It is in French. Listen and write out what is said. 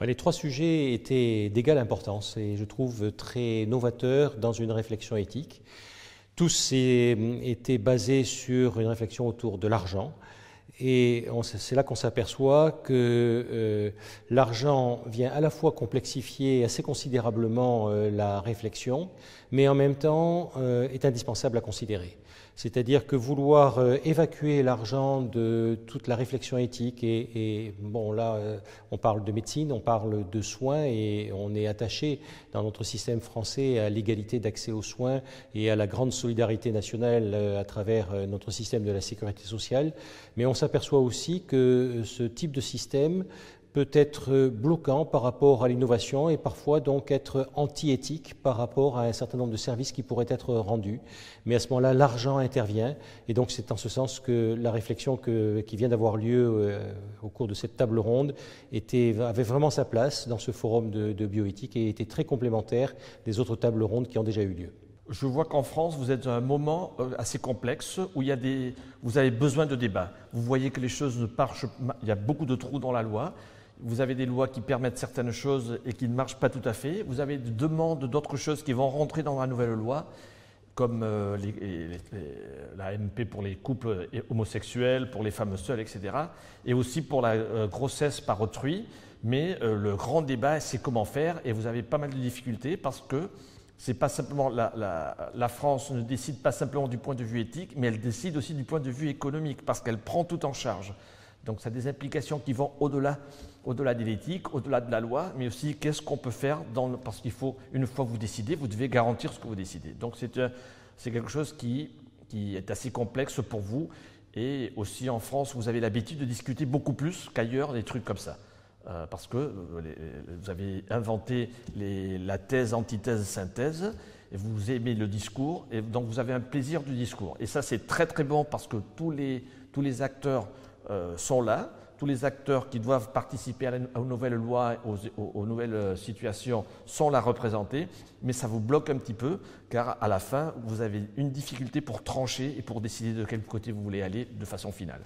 Les trois sujets étaient d'égale importance et je trouve très novateurs dans une réflexion éthique. Tous étaient basés sur une réflexion autour de l'argent. Et c'est là qu'on s'aperçoit que l'argent vient à la fois complexifier assez considérablement la réflexion, mais en même temps est indispensable à considérer. C'est-à-dire que vouloir évacuer l'argent de toute la réflexion éthique, bon là on parle de médecine, on parle de soins et on est attaché dans notre système français à l'égalité d'accès aux soins et à la grande solidarité nationale à travers notre système de la sécurité sociale, mais on s'aperçoit aussi que ce type de système peut être bloquant par rapport à l'innovation et parfois donc être anti-éthique par rapport à un certain nombre de services qui pourraient être rendus. Mais à ce moment-là, l'argent intervient et donc c'est en ce sens que la réflexion qui vient d'avoir lieu au cours de cette table ronde avait vraiment sa place dans ce forum de bioéthique et était très complémentaire des autres tables rondes qui ont déjà eu lieu. Je vois qu'en France, vous êtes à un moment assez complexe où vous avez besoin de débat. Vous voyez que les choses ne marchent pas, il y a beaucoup de trous dans la loi. Vous avez des lois qui permettent certaines choses et qui ne marchent pas tout à fait. Vous avez des demandes d'autres choses qui vont rentrer dans la nouvelle loi, comme la MP pour les couples homosexuels, pour les femmes seules, etc. Et aussi pour la grossesse par autrui. Mais le grand débat, c'est comment faire. Et vous avez pas mal de difficultés parce que c'est pas simplement la France ne décide pas simplement du point de vue éthique, mais elle décide aussi du point de vue économique parce qu'elle prend tout en charge. Donc ça a des implications qui vont au-delà de l'éthique, au-delà de la loi, mais aussi qu'est-ce qu'on peut faire parce qu'il faut, une fois que vous décidez, vous devez garantir ce que vous décidez. Donc c'est quelque chose qui est assez complexe pour vous. Et aussi en France, vous avez l'habitude de discuter beaucoup plus qu'ailleurs des trucs comme ça. Parce que vous avez inventé la thèse, antithèse, synthèse, et vous aimez le discours, et donc vous avez un plaisir du discours. Et ça, c'est très très bon parce que tous les acteurs sont là, tous les acteurs qui doivent participer aux nouvelles lois, aux nouvelles situations sont là représentés, mais ça vous bloque un petit peu, car à la fin, vous avez une difficulté pour trancher et pour décider de quel côté vous voulez aller de façon finale.